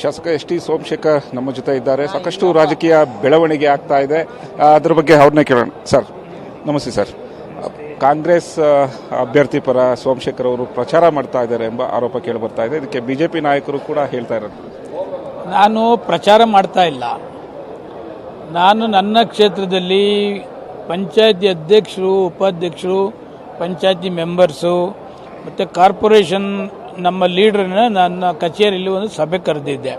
ಶಾಸಕ S T Somashekar ನಮ್ಮ ಜೊತೆ ಇದ್ದಾರೆ. ಸಾಕಷ್ಟು ರಾಜಕೀಯ ಬೆಳವಣಿಗೆ ಆಗ್ತಾ ಇದೆ, ಅದರ ಬಗ್ಗೆ ಅವ್ರನ್ನೇ ಕೇಳೋಣ. ಸರ್ ನಮಸ್ತೆ ಸರ್. ಕಾಂಗ್ರೆಸ್ ಅಭ್ಯರ್ಥಿ ಪರ ಸೋಮಶೇಖರ್ ಅವರು ಪ್ರಚಾರ ಮಾಡ್ತಾ ಇದ್ದಾರೆ ಎಂಬ ಆರೋಪ ಕೇಳಿ ಬರ್ತಾ ಇದೆ. ಇದಕ್ಕೆ ಬಿಜೆಪಿ ನಾಯಕರು ಕೂಡ ಹೇಳ್ತಾ ಇದ್ದಾರೆ. ನಾನು ಪ್ರಚಾರ ಮಾಡ್ತಾ ಇಲ್ಲ. ನಾನು ನನ್ನ ಕ್ಷೇತ್ರದಲ್ಲಿ ಪಂಚಾಯತಿ ಅಧ್ಯಕ್ಷರು, ಉಪಾಧ್ಯಕ್ಷರು, ಪಂಚಾಯತಿ ಮೆಂಬರ್ಸು ಮತ್ತು ಕಾರ್ಪೊರೇಷನ್ ನಮ್ಮ ಲೀಡ್ರನ್ನ ನನ್ನ ಕಚೇರಿಯಲ್ಲಿ ಒಂದು ಸಭೆ ಕರೆದಿದ್ದೆ.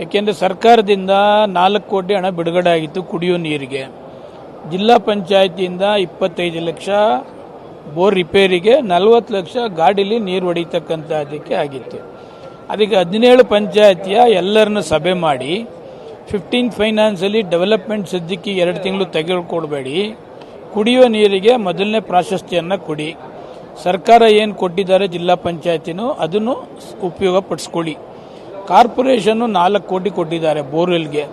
ಏಕೆಂದರೆ ಸರ್ಕಾರದಿಂದ 4 ಕೋಟಿ ಹಣ ಬಿಡುಗಡೆ ಆಗಿತ್ತು ಕುಡಿಯೋ ನೀರಿಗೆ. ಜಿಲ್ಲಾ ಪಂಚಾಯತಿಯಿಂದ 25 ಲಕ್ಷ ಬೋರ್ ರಿಪೇರಿಗೆ, 40 ಲಕ್ಷ ಗಾಡೀಲಿ ನೀರು ಹೊಡಿತಕ್ಕಂಥದ್ದಕ್ಕೆ ಆಗಿತ್ತು. ಅದಕ್ಕೆ 17 ಪಂಚಾಯತಿಯ ಎಲ್ಲರನ್ನ ಸಭೆ ಮಾಡಿ 15 ಫೈನಾನ್ಸಲ್ಲಿ ಡೆವಲಪ್ಮೆಂಟ್ ಸದ್ಯಕ್ಕೆ 2 ತಿಂಗಳು ತೆಗೆದುಕೊಡ್ಬೇಡಿ, ಕುಡಿಯೋ ನೀರಿಗೆ ಮೊದಲನೇ ಪ್ರಾಶಸ್ತ್ಯವನ್ನು ಕೊಡಿ, ಸರ್ಕಾರ ಏನು ಕೊಟ್ಟಿದ್ದಾರೆ ಜಿಲ್ಲಾ ಪಂಚಾಯತಿನೂ ಅದನ್ನು ಉಪಯೋಗ ಪಡಿಸ್ಕೊಳ್ಳಿ. ಕಾರ್ಪೊರೇಷನ್ನು 4 ಕೋಟಿ ಕೊಟ್ಟಿದ್ದಾರೆ ಬೋರ್ವೆಲ್ಗೆ.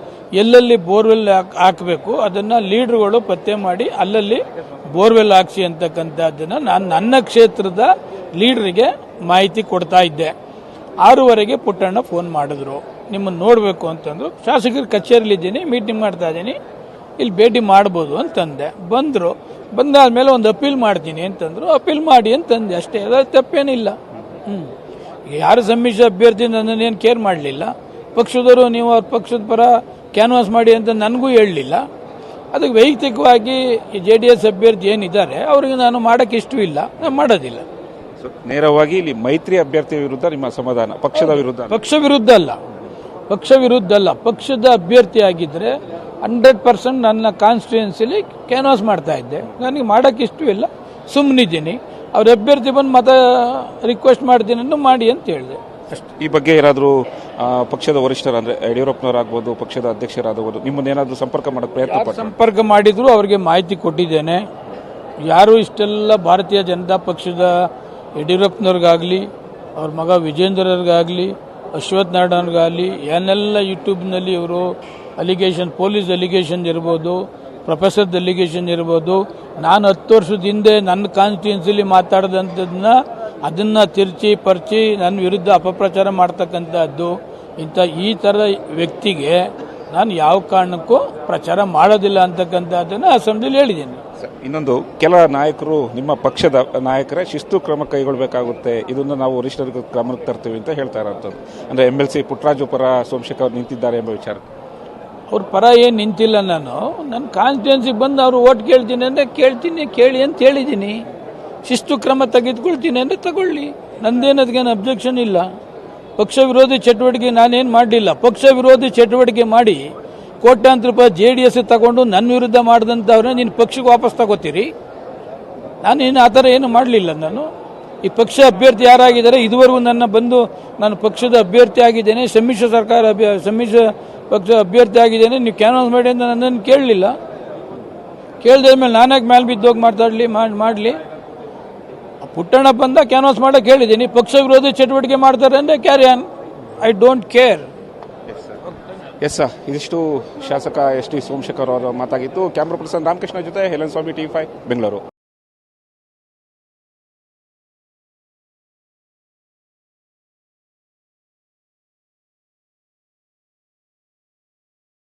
ಎಲ್ಲೆಲ್ಲಿ ಬೋರ್ವೆಲ್ ಹಾಕಬೇಕು ಅದನ್ನು ಲೀಡರ್ಗಳು ಪತ್ತೆ ಮಾಡಿ ಅಲ್ಲಲ್ಲಿ ಬೋರ್ವೆಲ್ ಹಾಕ್ಸಿ ಅಂತಕ್ಕಂಥದ್ದನ್ನು ನಾನು ನನ್ನ ಕ್ಷೇತ್ರದ ಲೀಡ್ರಿಗೆ ಮಾಹಿತಿ ಕೊಡ್ತಾ ಇದ್ದೆ. 6:30ಗೆ ಪುಟ್ಟಣ್ಣ ಫೋನ್ ಮಾಡಿದ್ರು, ನಿಮ್ಮನ್ನು ನೋಡಬೇಕು ಅಂತಂದ್ರು. ಶಾಸಕರ ಕಚೇರಿಲಿದ್ದೀನಿ, ಮೀಟಿಂಗ್ ಮಾಡ್ತಾ ಇದ್ದೀನಿ, ಇಲ್ಲಿ ಭೇಟಿ ಮಾಡ್ಬೋದು ಅಂತಂದೆ. ಬಂದರು. ಬಂದಾದ್ಮೇಲೆ ಒಂದು ಅಪೀಲ್ ಮಾಡ್ತೀನಿ ಅಂತಂದ್ರು. ಅಪೀಲ್ ಮಾಡಿ ಅಂತಂದೆ ಅಷ್ಟೇ, ಅದ್ರ ತಪ್ಪೇನಿಲ್ಲ. ಯಾರು ಸಮ್ಮಿಶ್ರ ಅಭ್ಯರ್ಥಿ ನನ್ನನ್ನೇನು ಕೇರ್ ಮಾಡಲಿಲ್ಲ. ಪಕ್ಷದವರು ನೀವು ಅವ್ರ ಪಕ್ಷದ ಪರ ಕ್ಯಾನ್ವಾಸ್ ಮಾಡಿ ಅಂತ ನನಗೂ ಹೇಳಲಿಲ್ಲ. ಅದಕ್ಕೆ ವೈಯಕ್ತಿಕವಾಗಿ JDS ಅಭ್ಯರ್ಥಿ ಏನಿದ್ದಾರೆ ಅವರಿಗೆ ನಾನು ಮಾಡೋಕ್ಕೆ ಇಷ್ಟವಿಲ್ಲ, ನಾನು ಮಾಡೋದಿಲ್ಲ. ನೇರವಾಗಿ ಇಲ್ಲಿ ಮೈತ್ರಿ ಅಭ್ಯರ್ಥಿ ವಿರುದ್ಧ ನಿಮ್ಮ ಸಮಾಧಾನ? ಪಕ್ಷದ ವಿರುದ್ಧ? ಪಕ್ಷ ವಿರುದ್ಧ ಅಲ್ಲ, ಪಕ್ಷದ ಅಭ್ಯರ್ಥಿ ಆಗಿದ್ರೆ 100% ನನ್ನ ಕಾನ್ಸ್ಟಿಟ್ಯೂನ್ಸಿಲಿ ಕ್ಯಾನ್ವಾಸ್ ಮಾಡ್ತಾ ಇದ್ದೆ. ನನಗೆ ಮಾಡೋಕ್ಕೆ ಇಷ್ಟವಿಲ್ಲ, ಸುಮ್ಮನಿದ್ದೀನಿ. ಅವ್ರ ಅಭ್ಯರ್ಥಿ ಬಂದು ಮತ ರಿಕ್ವೆಸ್ಟ್ ಮಾಡ್ತೀನಿ ಮಾಡಿ ಅಂತ ಹೇಳಿದೆ ಅಷ್ಟೇ. ಈ ಬಗ್ಗೆ ಏನಾದರೂ ಪಕ್ಷದ ವರಿಷ್ಠರು ಅಂದರೆ ಯಡಿಯೂರಪ್ಪನವರಾಗ್ಬೋದು, ಪಕ್ಷದ ಅಧ್ಯಕ್ಷರಾಗಬಹುದು, ನಿಮ್ಮನ್ನೇನಾದರೂ ಸಂಪರ್ಕ ಮಾಡೋಕ್ಕೆ ಪ್ರಯತ್ನ ಸಂಪರ್ಕ ಮಾಡಿದ್ರು, ಅವರಿಗೆ ಮಾಹಿತಿ ಕೊಟ್ಟಿದ್ದೇನೆ. ಯಾರು ಇಷ್ಟೆಲ್ಲ ಭಾರತೀಯ ಜನತಾ ಪಕ್ಷದ ಯಡಿಯೂರಪ್ಪನವ್ರಿಗಾಗಲಿ, ಅವ್ರ ಮಗ ವಿಜೇಂದ್ರರ್ಗಾಗಲಿ, ಅಶ್ವಥ್ ನಾರಾಯಣ್ಗಾಗಲಿ ಏನೆಲ್ಲ ಯೂಟ್ಯೂಬ್ನಲ್ಲಿ ಇವರು ಅಲಿಗೇಷನ್, ಪೊಲೀಸ್ ಅಲಿಗೇಷನ್ ಇರ್ಬೋದು, ಪ್ರೊಫೆಸರ್ ಅಲಿಗೇಷನ್ ಇರ್ಬೋದು, ನಾನು 10 ವರ್ಷದ ಹಿಂದೆ ನನ್ನ ಕಾನ್ಸ್ಟಿಟ್ಯೂನ್ಸಿಲಿ ಮಾತಾಡಿದಂಥದ್ದನ್ನ ಅದನ್ನು ತಿರ್ಚಿ ಪರ್ಚಿ ನನ್ನ ವಿರುದ್ಧ ಅಪಪ್ರಚಾರ ಮಾಡ್ತಕ್ಕಂಥದ್ದು. ಈ ಥರದ ವ್ಯಕ್ತಿಗೆ ನಾನು ಯಾವ ಕಾರಣಕ್ಕೂ ಪ್ರಚಾರ ಮಾಡೋದಿಲ್ಲ ಅಂತಕ್ಕಂಥದ್ದನ್ನು ಅಸೆಂಬ್ಲಿಯಲ್ಲಿ ಹೇಳಿದ್ದೀನಿ. ಇನ್ನೊಂದು, ಕೆಲ ನಾಯಕರು ನಿಮ್ಮ ಪಕ್ಷದ ನಾಯಕರೇ ಶಿಸ್ತು ಕ್ರಮ ಕೈಗೊಳ್ಳಬೇಕಾಗುತ್ತೆ, ಇದನ್ನು ನಾವು ವರಿಷ್ಠರಿಗೆ ಗಮನಕ್ಕೆ ತರ್ತೀವಿ ಅಂತ ಹೇಳ್ತಾ ಇರೋಂಥದ್ದು. ಅಂದರೆ MLC ಪುಟ್ಟರಾಜು ಪರ ಸೋಮಶೇಖರ್ ಅವರು ನಿಂತಿದ್ದಾರೆ ಎಂಬ ವಿಚಾರ. ಅವ್ರ ಪರ ಏನು ನಿಂತಿಲ್ಲ. ನನ್ನ ಕಾನ್ಸ್ಟಿಟ್ಯೂನ್ಸಿಗೆ ಬಂದು ಅವರು ಓಟ್ ಕೇಳ್ತೀನಿ ಅಂದರೆ ಕೇಳಿ ಅಂತ ಹೇಳಿದ್ದೀನಿ. ಶಿಸ್ತು ಕ್ರಮ ತೆಗೆದುಕೊಳ್ತೀನಿ ಅಂದರೆ ತಗೊಳ್ಳಿ, ನಂದೇನದಕ್ಕೇನು ಅಬ್ಜೆಕ್ಷನ್ ಇಲ್ಲ. ಪಕ್ಷ ವಿರೋಧಿ ಚಟುವಟಿಕೆ ನಾನೇನು ಮಾಡಲಿಲ್ಲ. ಪಕ್ಷ ವಿರೋಧಿ ಚಟುವಟಿಕೆ ಮಾಡಿ ಕೋಟ್ಯಾಂತರ ರೂಪಾಯಿ JDS ತಗೊಂಡು ನನ್ನ ವಿರುದ್ಧ ಮಾಡಿದಂಥವ್ರನ್ನ ನೀನು ಪಕ್ಷಕ್ಕೆ ವಾಪಸ್ ತಗೋತೀರಿ? ನಾನೇನು ಆ ಥರ ಏನು ಮಾಡಲಿಲ್ಲ. ನಾನು ಈ ಪಕ್ಷ ಅಭ್ಯರ್ಥಿ ಯಾರಾಗಿದ್ದಾರೆ ಇದುವರೆಗೂ ನನ್ನ ಬಂದು ನಾನು ಪಕ್ಷದ ಅಭ್ಯರ್ಥಿ ಆಗಿದ್ದೇನೆ, ಸಮ್ಮಿಶ್ರ ಪಕ್ಷ ಅಭ್ಯರ್ಥಿ ಆಗಿದ್ದೇನೆ, ನೀವು ಕ್ಯಾನ್ವಾಸ್ ಮಾಡಿ ಅಂತ ನನ್ನನ್ನು ಕೇಳಲಿಲ್ಲ. ಕೇಳ್ದ ಮೇಲೆ ನಾನಾಗಿ ಮೇಲೆ ಬಿದ್ದೋಗಿ ಮಾಡಲಿ. ಪುಟ್ಟಣ್ಣ ಬಂದ ಕ್ಯಾನ್ವಾಸ್ ಮಾಡೋಕೆ ಹೇಳಿದ್ದೀನಿ. ಪಕ್ಷ ವಿರೋಧಿ ಚಟುವಟಿಕೆ ಮಾಡ್ತಾರೆ ಅಂದರೆ carry on, I don't care. Yes sir, ಇದಿಷ್ಟು ಶಾಸಕ ಎಸ್ ಟಿ ಸೋಮಶೇಖರ್ ಅವರ ಮಾತಾಗಿತ್ತು. ಕ್ಯಾಮ್ರಾ ಪರ್ಸನ್ ರಾಮಕೃಷ್ಣ ಜೊತೆ ಹೇಲನ್ ಸ್ವಾಮಿ, TV5 ಬೆಂಗಳೂರು.